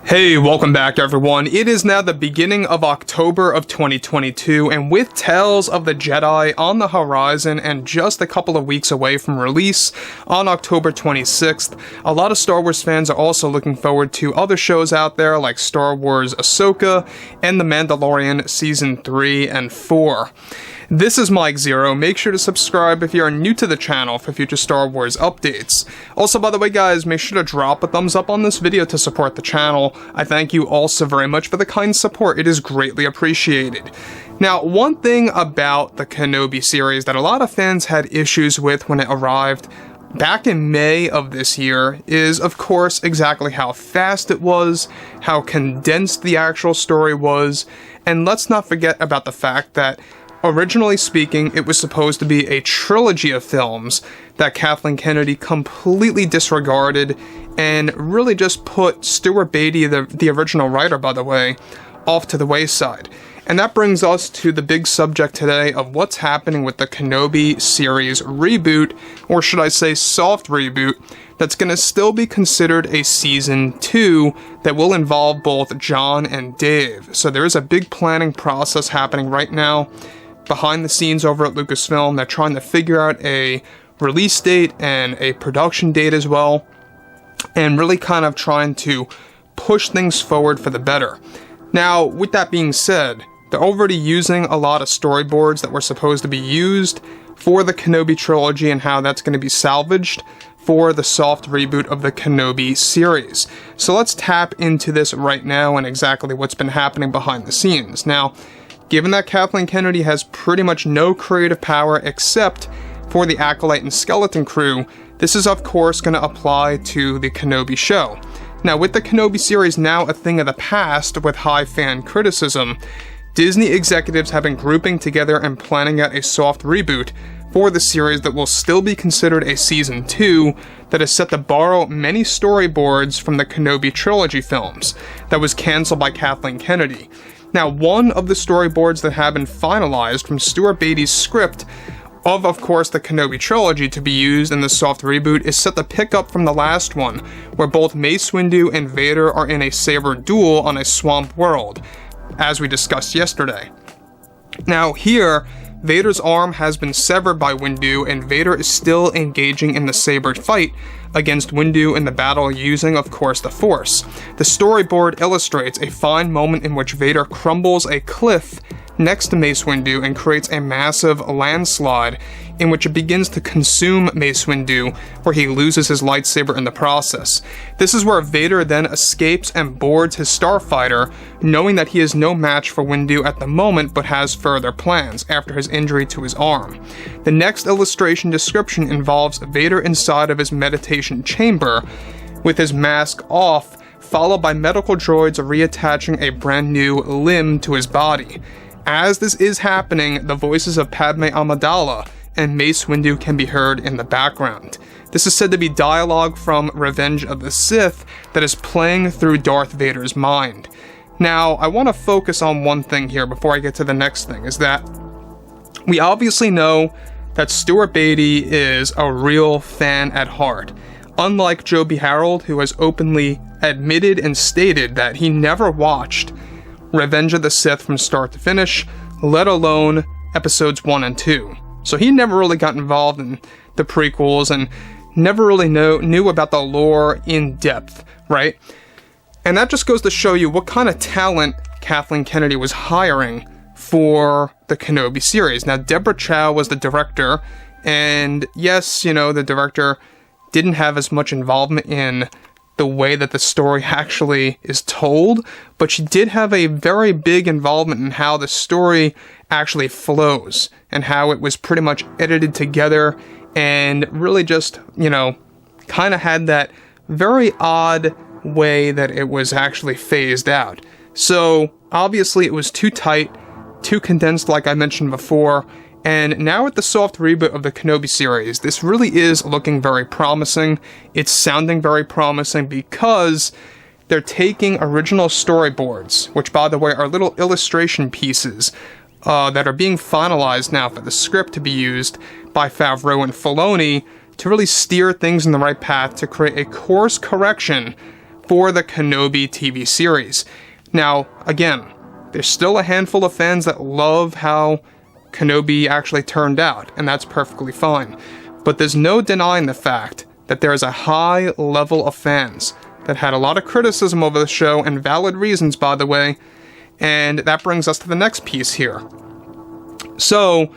Hey, welcome back everyone. It is now the beginning of October of 2022, and with Tales of the Jedi on the horizon and just a couple of weeks away from release on October 26th, a lot of Star Wars fans are also looking forward to other shows out there like Star Wars Ahsoka and The Mandalorian Season 3 and 4. This is Mike Zero. Make sure to subscribe if you are new to the channel for future Star Wars updates. Also, by the way guys, make sure to drop a thumbs up on this video to support the channel. I thank you all so very much for the kind support. It is greatly appreciated. Now, one thing about the Kenobi series that a lot of fans had issues with when it arrived back in May of this year is, of course, exactly how fast it was, how condensed the actual story was, and let's not forget about the fact that originally speaking, it was supposed to be a trilogy of films that Kathleen Kennedy completely disregarded and really just put Stuart Beattie, the original writer by the way, off to the wayside. And that brings us to the big subject today of what's happening with the Kenobi series reboot, or should I say soft reboot, that's going to still be considered a Season 2 that will involve both John and Dave. So there is a big planning process happening right now behind the scenes over at LUCASFILM. They're trying to figure out a release date and a production date as well, and really kind of trying to push things forward for the better. Now, with that being said, they're already using a lot of storyboards that were supposed to be used for the Kenobi trilogy and how that's going to be salvaged for the soft reboot of the Kenobi series. So let's tap into this right now and exactly what's been happening behind the scenes. Now, given that Kathleen Kennedy has pretty much no creative power except for the Acolyte and Skeleton crew, this is of course going to apply to the Kenobi show. Now, with the Kenobi series now a thing of the past with high fan criticism, Disney executives have been grouping together and planning out a soft reboot for the series that will still be considered a Season 2 that is set to borrow many storyboards from the Kenobi trilogy films that was cancelled by Kathleen Kennedy. Now, one of the storyboards that have been finalized from Stuart Beattie's script of course, the Kenobi trilogy to be used in the soft reboot is set to pick up from the last one, where both Mace Windu and Vader are in a saber duel on a swamp world, as we discussed yesterday. Now here, Vader's arm has been severed by Windu, and Vader is still engaging in the saber fight against Windu in the battle using, of course, the Force. The storyboard illustrates a fine moment in which Vader crumbles a cliff next to Mace Windu and creates a massive landslide in which it begins to consume Mace Windu, where he loses his lightsaber in the process. This is where Vader then escapes and boards his starfighter, knowing that he is no match for Windu at the moment but has further plans after his injury to his arm. The next illustration description involves Vader inside of his meditation chamber with his mask off, followed by medical droids reattaching a brand new limb to his body. As this is happening, the voices of Padme Amidala and Mace Windu can be heard in the background. This is said to be dialogue from Revenge of the Sith that is playing through Darth Vader's mind. Now, I want to focus on one thing here before I get to the next thing, is that we obviously know that Stuart Beattie is a real fan at heart. Unlike Joby Harold, who has openly admitted and stated that he never watched Revenge of the Sith from start to finish, let alone episodes 1 and 2. So he never really got involved in the prequels and never really knew about the lore in depth, right? And that just goes to show you what kind of talent Kathleen Kennedy was hiring for the Kenobi series. Now, Deborah Chow was the director, and yes, the director didn't have as much involvement in the way that the story actually is told, but she did have a very big involvement in how the story actually flows and how it was pretty much edited together and really just, kind of had that very odd way that it was actually phased out. So obviously it was too tight, too condensed like I mentioned before, and now with the soft reboot of the Kenobi series, this really is looking very promising. It's sounding very promising because they're taking original storyboards, which by the way are little illustration pieces that are being finalized now for the script to be used by Favreau and Filoni to really steer things in the right path to create a course correction for the Kenobi TV series. Now, again, there's still a handful of fans that love how Kenobi actually turned out, and that's perfectly fine. But there's no denying the fact that there is a high level of fans that had a lot of criticism over the show, and valid reasons, by the way, and that brings us to the next piece here. So,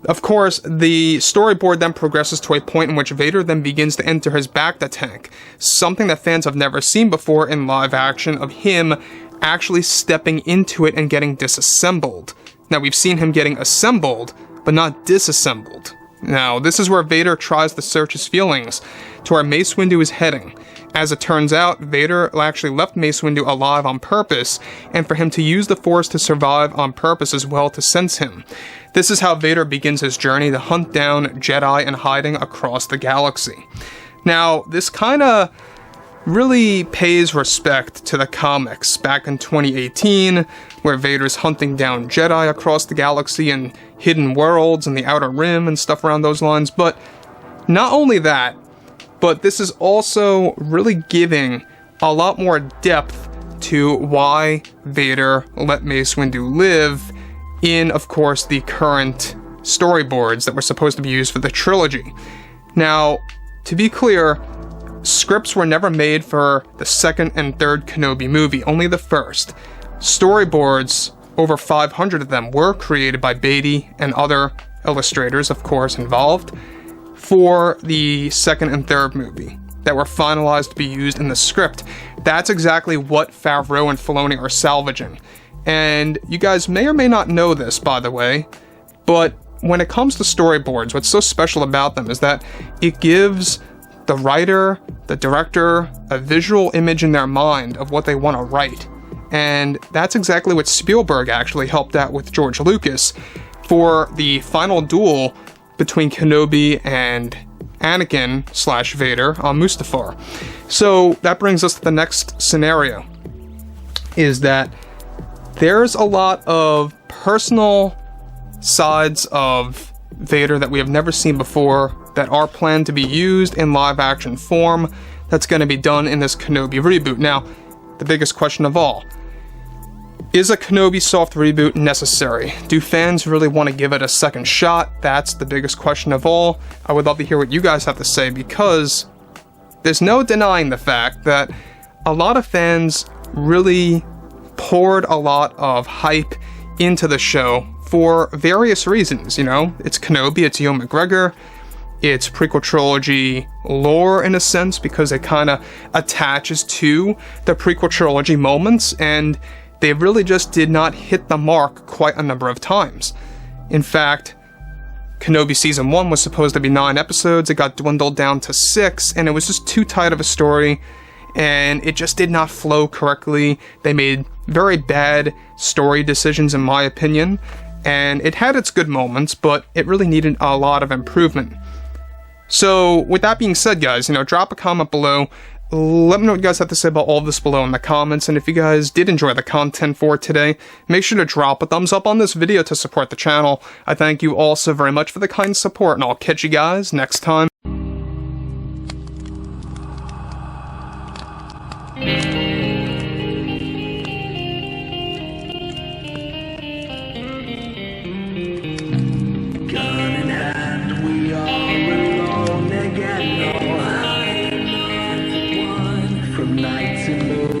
of course, the storyboard then progresses to a point in which Vader then begins to enter his bacta tank, something that fans have never seen before in live action, of him actually stepping into it and getting disassembled. Now, we've seen him getting assembled, but not disassembled. Now, this is where Vader tries to search his feelings to where Mace Windu is heading. As it turns out, Vader actually left Mace Windu alive on purpose, and for him to use the Force to survive on purpose as well to sense him. This is how Vader begins his journey to hunt down Jedi and hiding across the galaxy. Now, this kinda really pays respect to the comics back in 2018, where Vader's hunting down Jedi across the galaxy and hidden worlds and the Outer Rim and stuff around those lines. But not only that, but this is also really giving a lot more depth to why Vader let Mace Windu live in, of course, the current storyboards that were supposed to be used for the trilogy. Now, to be clear, scripts were never made for the second and third Kenobi movie, only the first. Storyboards, over 500 of them, were created by Beatty and other illustrators, of course, involved, for the second and third movie that were finalized to be used in the script. That's exactly what Favreau and Filoni are salvaging. And you guys may or may not know this, by the way, but when it comes to storyboards, what's so special about them is that it gives the writer, the director, a visual image in their mind of what they want to write. And that's exactly what Spielberg actually helped out with George Lucas for the final duel between Kenobi and Anakin/Vader on Mustafar. So that brings us to the next scenario, is that there's a lot of personal sides of Vader that we have never seen before that are planned to be used in live action form that's going to be done in this Kenobi reboot. Now, the biggest question of all, is a Kenobi soft reboot necessary? Do fans really want to give it a second shot? That's the biggest question of all. I would love to hear what you guys have to say, because there's no denying the fact that a lot of fans really poured a lot of hype into the show for various reasons. You know, it's Kenobi, it's Ewan McGregor, it's prequel trilogy lore in a sense, because it kind of attaches to the prequel trilogy moments, and they really just did not hit the mark quite a number of times. In fact, Kenobi Season 1 was supposed to be 9 episodes, it got dwindled down to 6, and it was just too tight of a story, and it just did not flow correctly. They made very bad story decisions, in my opinion, and it had its good moments, but it really needed a lot of improvement. So, with that being said, guys, drop a comment below. Let me know what you guys have to say about all of this below in the comments, and if you guys did enjoy the content for today, make sure to drop a thumbs up on this video to support the channel. I thank you all so very much for the kind support, and I'll catch you guys next time. Gun in hand, we are alone again. No hiding from night to moon.